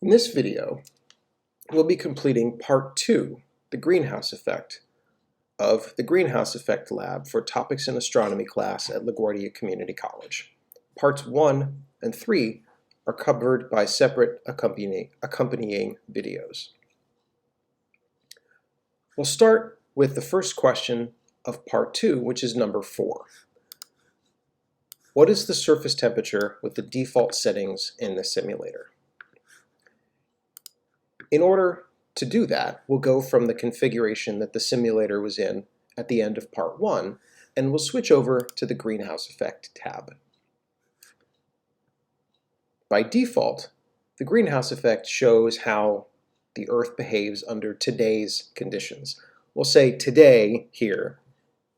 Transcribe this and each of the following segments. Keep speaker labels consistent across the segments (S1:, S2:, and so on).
S1: In this video, we'll be completing part 2, the greenhouse effect, of the Greenhouse Effect Lab for Topics in Astronomy class at LaGuardia Community College. Parts 1 and 3 are covered by separate accompanying videos. We'll start with the first question of part 2, which is number 4. What is the surface temperature with the default settings in the simulator? In order to do that, we'll go from the configuration that the simulator was in at the end of part 1, and we'll switch over to the Greenhouse Effect tab. By default, the Greenhouse Effect shows how the Earth behaves under today's conditions. We'll say today here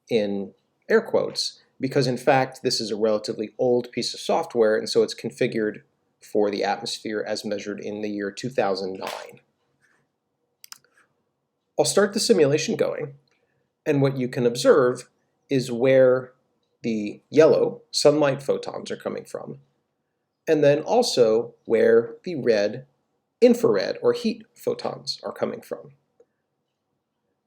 S1: in air quotes, because in fact this is a relatively old piece of software, and so it's configured for the atmosphere as measured in the year 2009. I'll start the simulation going, and what you can observe is where the yellow sunlight photons are coming from, and then also where the red infrared or heat photons are coming from.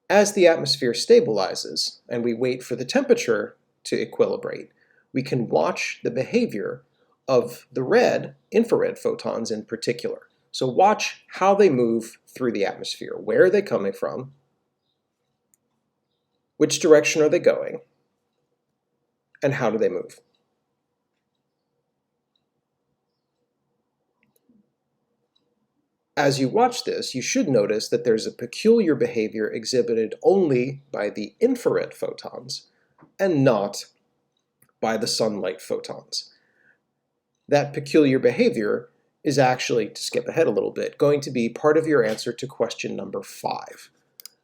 S1: As the atmosphere stabilizes and we wait for the temperature to equilibrate, we can watch the behavior of the red infrared photons in particular. So watch how they move through the atmosphere. Where are they coming from? Which direction are they going? And how do they move? As you watch this, you should notice that there's a peculiar behavior exhibited only by the infrared photons and not by the sunlight photons. That peculiar behavior is actually, to skip ahead a little bit, going to be part of your answer to question number 5.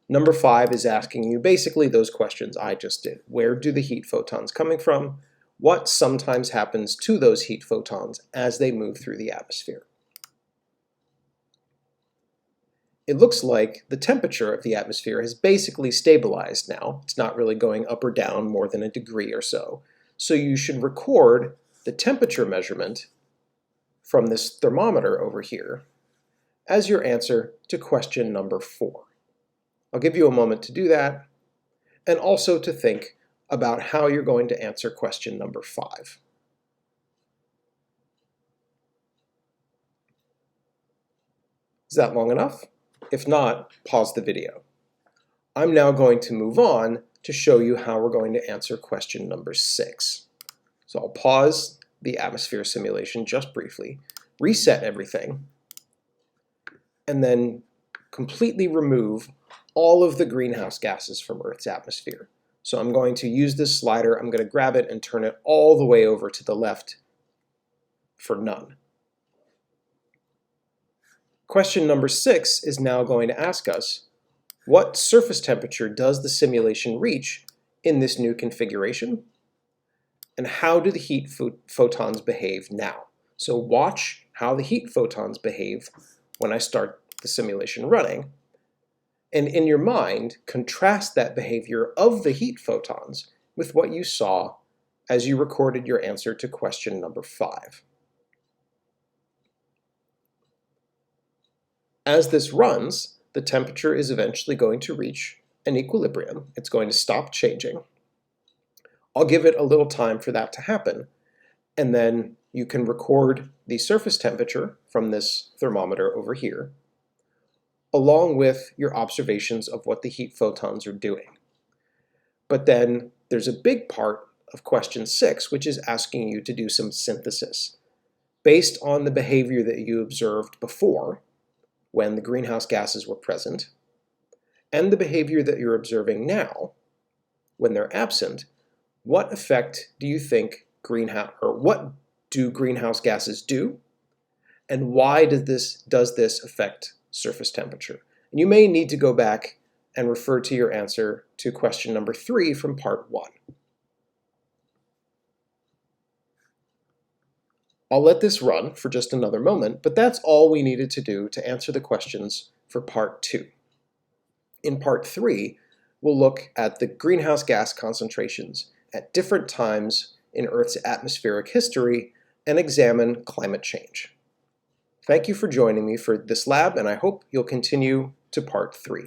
S1: Number 5 is asking you basically those questions I just did. Where do the heat photons coming from? What sometimes happens to those heat photons as they move through the atmosphere? It looks like the temperature of the atmosphere has basically stabilized now. It's not really going up or down more than a degree or so. So you should record the temperature measurement from this thermometer over here as your answer to question number 4. I'll give you a moment to do that, and also to think about how you're going to answer question number 5. Is that long enough? If not, pause the video. I'm now going to move on to show you how we're going to answer question number 6. So I'll pause the atmosphere simulation just briefly, reset everything, and then completely remove all of the greenhouse gases from Earth's atmosphere. So I'm going to use this slider, I'm going to grab it and turn it all the way over to the left for none. Question number 6 is now going to ask us, what surface temperature does the simulation reach in this new configuration? And how do the heat photons behave now? So watch how the heat photons behave when I start the simulation running. And in your mind, contrast that behavior of the heat photons with what you saw as you recorded your answer to question number 5. As this runs, the temperature is eventually going to reach an equilibrium. It's going to stop changing. I'll give it a little time for that to happen, and then you can record the surface temperature from this thermometer over here, along with your observations of what the heat photons are doing. But then there's a big part of question 6, which is asking you to do some synthesis. Based on the behavior that you observed before, when the greenhouse gases were present, and the behavior that you're observing now, when they're absent, what effect do you think what do greenhouse gases do, and why does this affect surface temperature? And you may need to go back and refer to your answer to question number 3 from part 1. I'll let this run for just another moment, but that's all we needed to do to answer the questions for part 2. In part 3, we'll look at the greenhouse gas concentrations at different times in Earth's atmospheric history and examine climate change. Thank you for joining me for this lab, and I hope you'll continue to part 3.